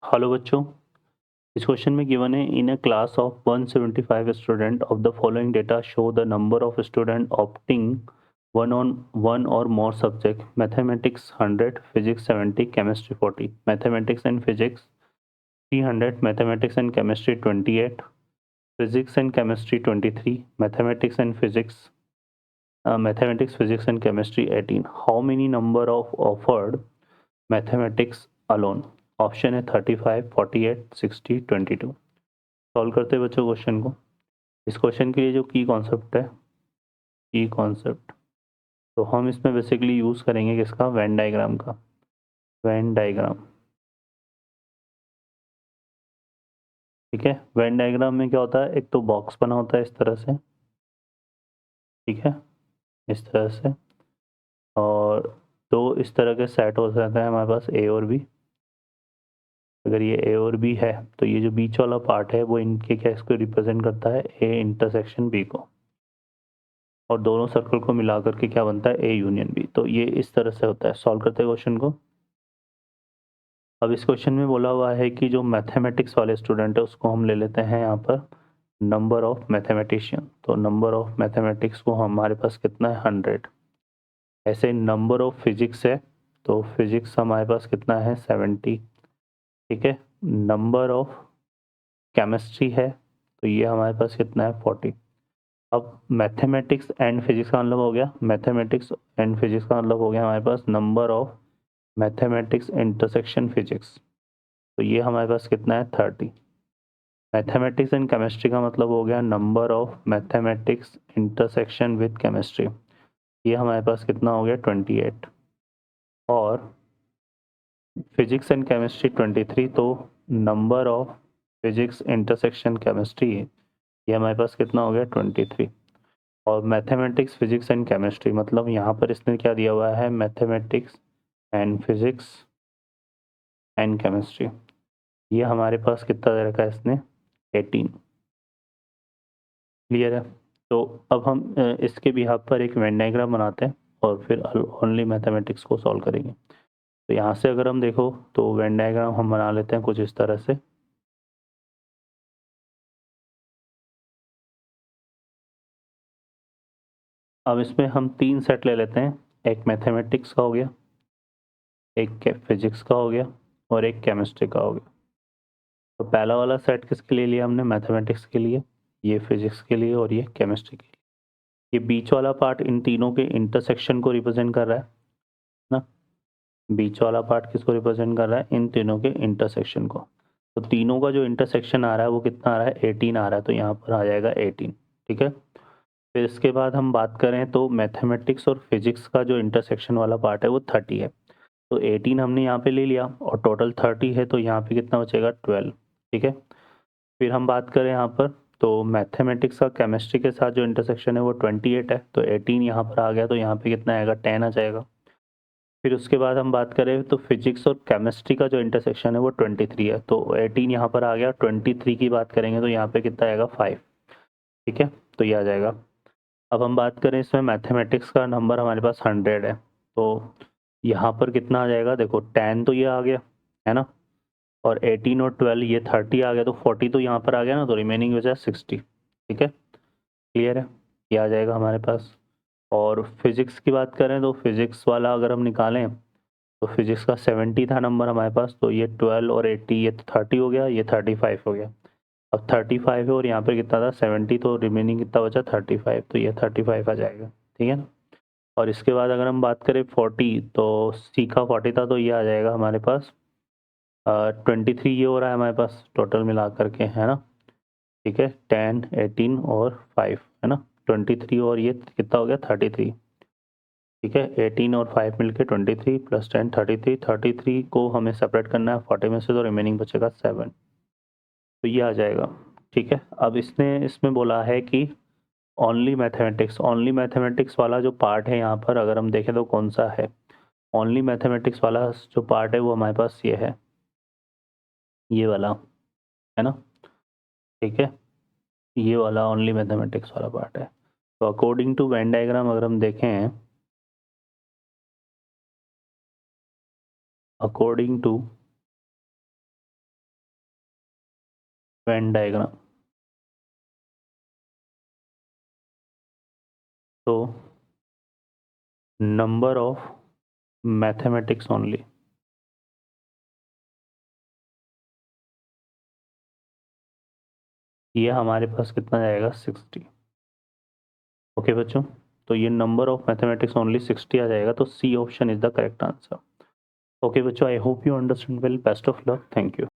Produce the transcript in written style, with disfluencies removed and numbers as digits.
Hello बच्चों, इस question में गिवन है in a class of 175 student of the following data show the number of student opting one और more subject mathematics 100, physics 70, chemistry 40, mathematics and physics 300, mathematics and chemistry 28, physics and chemistry 23, mathematics physics and chemistry 18. How many number of offered mathematics alone? Option है 35, 48, 60, 22. Solve करते हैं बच्चों question को। इस question के लिए जो की कॉन्सेप्ट है, की कॉन्सेप्ट, तो हम इसमें बेसिकली यूज़ करेंगे किसका? वेन डायग्राम का। वेन डायग्राम, ठीक है। वेन डायग्राम में क्या होता है? एक तो बॉक्स बना होता है इस तरह से, ठीक है, इस तरह से, और दो इस तरह के सेट हो सकते हैं हमारे पास, ए और बी। अगर ये ए और बी है तो ये जो बीच वाला पार्ट है वो इनके क्या, इसको रिप्रेजेंट करता है? ए इंटरसेक्शन बी को, और दोनों सर्कल को मिला करके क्या बनता है? A union B. तो ये इस तरह से होता है। सॉल्व करते हैं क्वेश्चन को। अब इस क्वेश्चन में बोला हुआ है कि जो मैथमेटिक्स वाले स्टूडेंट है उसको हम ले लेते हैं यहाँ पर नंबर ऑफ मैथमेटिशियन। तो नंबर ऑफ मैथमेटिक्स को हमारे पास कितना है? 100। ऐसे नंबर ऑफ फिजिक्स है तो फिजिक्स हमारे पास कितना है? 70, ठीक है। नंबर ऑफ केमिस्ट्री है तो ये हमारे पास कितना है? 40। अब मैथमेटिक्स एंड फिजिक्स का मतलब हो गया, मैथमेटिक्स एंड फिजिक्स का मतलब हो गया हमारे पास number of mathematics intersection physics, तो ये हमारे पास कितना है? 30। मैथमेटिक्स एंड केमिस्ट्री का मतलब हो गया number of mathematics intersection with chemistry, ये हमारे पास कितना हो गया? 28। और फिजिक्स एंड केमिस्ट्री 23, तो number of physics intersection chemistry, ये हमारे पास कितना हो गया? 23। और मैथमेटिक्स फिजिक्स एंड केमिस्ट्री, मतलब यहाँ पर इसने क्या दिया हुआ है? Mathematics and physics and chemistry, ये हमारे पास कितना दे रखा है इसने? 18। क्लियर है? तो अब हम इसके बिहाफ पर एक वेन डायग्राम बनाते हैं और फिर ओनली मैथमेटिक्स को सॉल्व करेंगे। तो यहाँ से अगर हम देखो तो वेन डायग्राम हम बना लेते हैं कुछ इस तरह से। अब इसमें हम 3 सेट ले लेते हैं, एक मैथमेटिक्स का हो गया, एक फिजिक्स का हो गया, और एक केमिस्ट्री का हो गया। तो पहला वाला सेट किसके लिए लिया हमने? मैथमेटिक्स के लिए, ये फिजिक्स के लिए, और ये केमिस्ट्री के लिए। ये बीच वाला पार्ट इन तीनों के इंटरसेक्शन को रिप्रेजेंट कर रहा है ना। बीच वाला पार्ट किसको रिप्रेजेंट कर रहा है? इन तीनों के इंटरसेक्शन को। तो तीनों का जो इंटरसेक्शन आ रहा है वो कितना आ रहा है? 18 आ रहा है, तो यहाँ पर आ जाएगा 18, ठीक है। फिर इसके बाद हम बात करें तो मैथमेटिक्स और फिजिक्स का जो इंटरसेक्शन वाला पार्ट है वो 30 है, तो 18 हमने यहाँ पे ले लिया, और टोटल 30 है तो यहाँ पे कितना बचेगा? 12, ठीक है। फिर हम बात करें यहाँ पर तो मैथमेटिक्स का केमिस्ट्री के साथ जो इंटरसेक्शन है वो 28 है, तो 18 यहाँ पर आ गया, तो यहाँ पे कितना आएगा? 10 आ जाएगा। फिर उसके बाद हम बात करें तो फिजिक्स और केमिस्ट्री का जो इंटरसेक्शन है वो 23 है, तो 18 यहाँ पर आ गया। 23 की बात करेंगे तो यहाँ पे कितना आएगा? 5, ठीक है, तो ये आ जाएगा। अब हम बात करें इसमें मैथमेटिक्स का नंबर हमारे पास 100 है, तो यहाँ पर कितना आ जाएगा? देखो 10 तो ये आ गया है ना, और 18 और 12 ये 30 आ गया, तो 40 तो यहाँ पर आ गया ना, तो रिमेनिंग बचा 60, ठीक है। क्लियर है? ये आ जाएगा हमारे पास। और फिजिक्स की बात करें तो फिजिक्स वाला अगर हम निकालें तो फिजिक्स का 70 था नंबर हमारे पास, तो ये 12 और 80 ये 30 हो गया, ये 35 हो गया। अब 35 है और यहाँ पर कितना था? 70, तो रिमेनिंग कितना बचा? 35, तो ये 35 आ जाएगा, ठीक है ना। और इसके बाद अगर हम बात करें 40, तो सी का 40 था, तो ये आ जाएगा हमारे पास 23, ये हो रहा है हमारे पास टोटल मिला करके, है ना, ठीक है। 10, 18 और 5 है ना, 23 और ये कितना हो गया? 33, ठीक है। 18 और 5 मिलके 23 प्लस 10 33, 33 को हमें सेपरेट करना है 40 में से, तो रिमेनिंग बचेगा 7, तो ये आ जाएगा, ठीक है। अब इसने इसमें बोला है कि ओनली मैथमेटिक्स वाला जो पार्ट है यहाँ पर अगर हम देखें तो कौन सा है? ओनली मैथमेटिक्स वाला जो पार्ट है वो हमारे पास ये है, ये वाला, है ना, ठीक है। ये वाला ओनली मैथमेटिक्स वाला पार्ट है। तो अकॉर्डिंग टू वेन डायग्राम अगर हम देखें, अकॉर्डिंग टू वेन डायग्राम। तो नंबर ऑफ मैथमेटिक्स ओनली, ये हमारे पास कितना जाएगा 60। ओके बच्चों, तो ये नंबर ऑफ मैथमेटिक्स ओनली 60 आ जाएगा, तो C option is the correct answer. Okay बच्चों, I hope you understand well, best of luck, thank you.